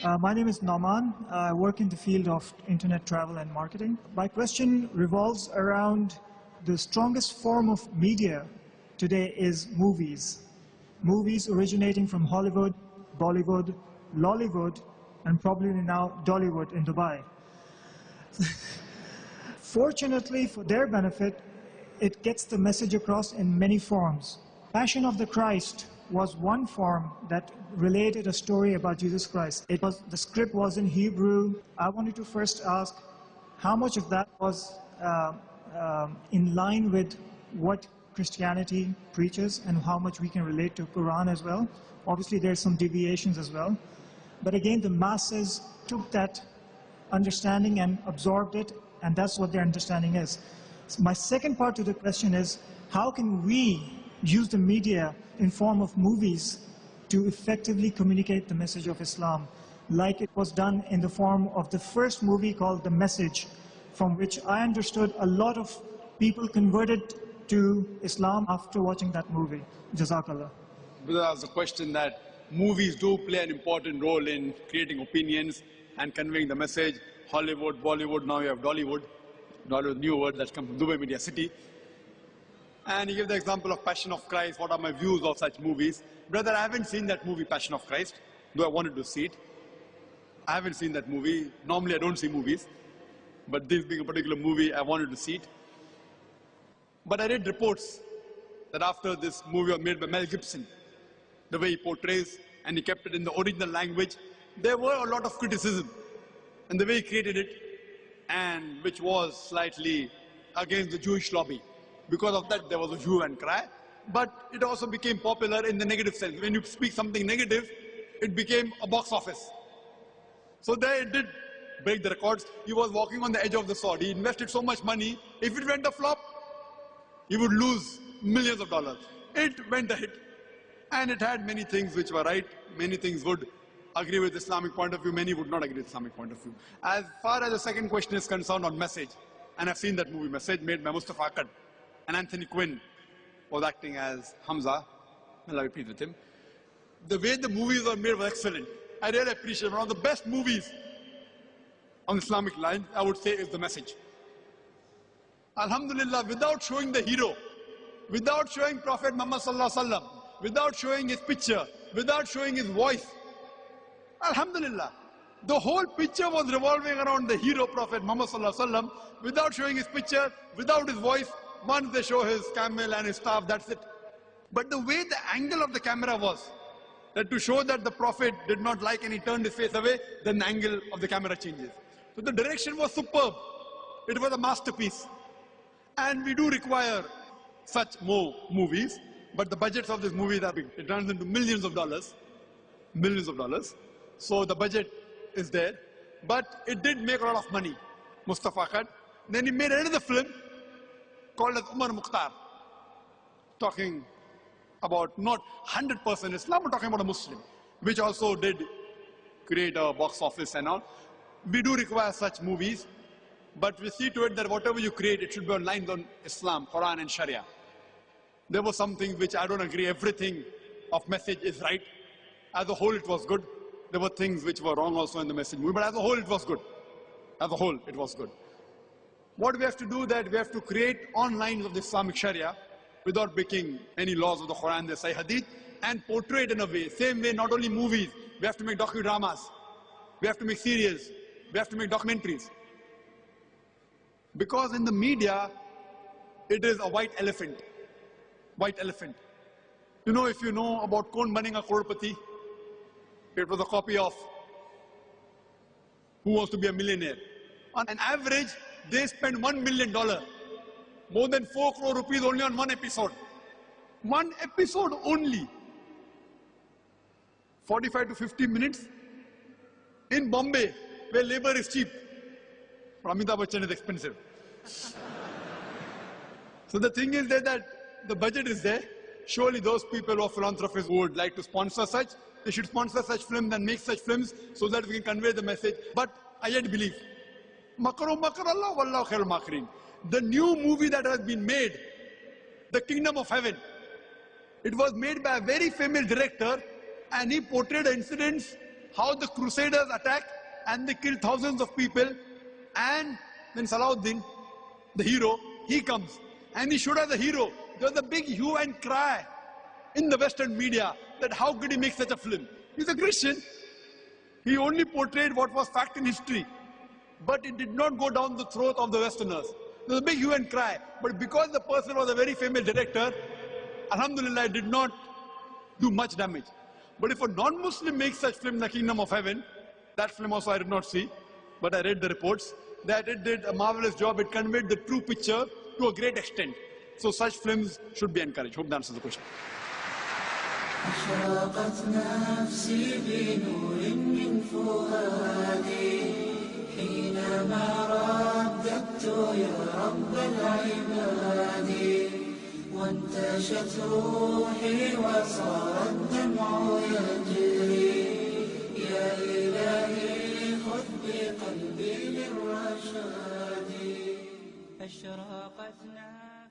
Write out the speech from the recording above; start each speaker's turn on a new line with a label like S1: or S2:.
S1: My name is Nauman. I work in the field of internet travel and marketing. My question revolves around the strongest form of media today is movies. Movies originating from Hollywood, Bollywood, Lollywood, and probably now Dollywood in Dubai. Fortunately, for their benefit, it gets the message across in many forms. Passion of the Christ was one form that related a story about Jesus Christ. The script was in Hebrew. I wanted to first ask how much of that was in line with what Christianity preaches and how much we can relate to Quran as well. Obviously, there's some deviations as well. But again, the masses took that understanding and absorbed it, and that's what their understanding is. So my second part to the question is, how can we use the media in form of movies to effectively communicate the message of Islam, like it was done in the form of the first movie called The Message, from which I understood a lot of people converted to Islam after watching that movie. Jazakallah.
S2: That's a question that movies do play an important role in creating opinions and conveying the message. Hollywood, Bollywood, now you have Dollywood. Dollywood, new word that's come from Dubai Media City. And you give the example of Passion of Christ. What are my views of such movies? Brother, I haven't seen that movie, Passion of Christ, though I wanted to see it. I haven't seen that movie. Normally I don't see movies, but this being a particular movie, I wanted to see it. But I read reports that after this movie was made by Mel Gibson, the way he portrays, and he kept it in the original language, there were a lot of criticism. And the way he created it, and which was slightly against the Jewish lobby. Because of that, there was a hue and cry. But it also became popular in the negative sense. When you speak something negative, it became a box office. So there it did break the records. He was walking on the edge of the sword. He invested so much money. If it went a flop, he would lose millions of dollars. It went a hit. And it had many things which were right. Many things would agree with Islamic point of view. Many would not agree with Islamic point of view. As far as the second question is concerned on Message, and I've seen that movie, Message, made by Mustafa Akkad, and Anthony Quinn was acting as Hamza. May Allah be pleased with him. The way the movies were made was excellent. I really appreciate it. One of the best movies on Islamic lines, I would say, is The Message. Alhamdulillah, without showing the hero, without showing Prophet Muhammad Sallallahu Alaihi Wasallam, without showing his picture, without showing his voice, Alhamdulillah, the whole picture was revolving around the hero Prophet Muhammad Sallallahu Alaihi Wasallam, without showing his picture, without his voice. Once they show his camel and his staff, that's it. But the way the angle of the camera was, that to show that the Prophet did not like and he turned his face away, then the angle of the camera changes. So the direction was superb. It was a masterpiece. And we do require such more movies, but the budgets of these movies are big. It runs into millions of dollars. Millions of dollars. So the budget is there. But it did make a lot of money, Mustafa Akkad. Then he made another film called as Umar Mukhtar, talking about not 100% Islam, but talking about a Muslim, which also did create a box office and all. We do require such movies, but we see to it that whatever you create, it should be on lines on Islam, Quran and Sharia. There were some things which I don't agree. Everything of Message is right. As a whole, it was good. There were things which were wrong also in the Message movie, but as a whole, it was good. As a whole, it was good. What we have to do that we have to create on lines of the Islamic Sharia without breaking any laws of the Quran, the Sahih Hadith, and portray it in a way. Same way, not only movies, we have to make docudramas, we have to make serials, we have to make documentaries. Because in the media, it is a white elephant. White elephant. You know, if you know about Kaun Banega Crorepati, it was a copy of Who Wants to Be a Millionaire. On an average, they spend $1 million. More than 4 crore rupees only on one episode. One episode only. 45 to 50 minutes. In Bombay, where labor is cheap. But Amitabh Bachchan is expensive. So the thing is that the budget is there. Surely those people or philanthropists who would like to sponsor such, they should sponsor such films and make such films so that we can convey the message. But I yet believe, Makaru makar Allah wallahu khairul makirin. The new movie that has been made, The Kingdom of Heaven, it was made by a very famous director and he portrayed incidents how the Crusaders attacked and they killed thousands of people. And then Salahuddin, the hero, he comes and he showed as a hero. There was a big hue and cry in the Western media that how could he make such a film? He's a Christian. He only portrayed what was fact in history. But it did not go down the throat of the Westerners. There was a big hue and cry. But because the person was a very famous director, Alhamdulillah, it did not do much damage. But if a non-Muslim makes such film, The Kingdom of Heaven, that film also I did not see, but I read the reports, that it did a marvelous job. It conveyed the true picture to a great extent. So such films should be encouraged. Hope that answers the question.
S3: أشرقت نفسي بنور من فؤادي حينما رددت يا رب العباد وانتشت روحي وصار الدمع يجري يا إلهي خذ بقلبي للرشاد أشرقت نفسي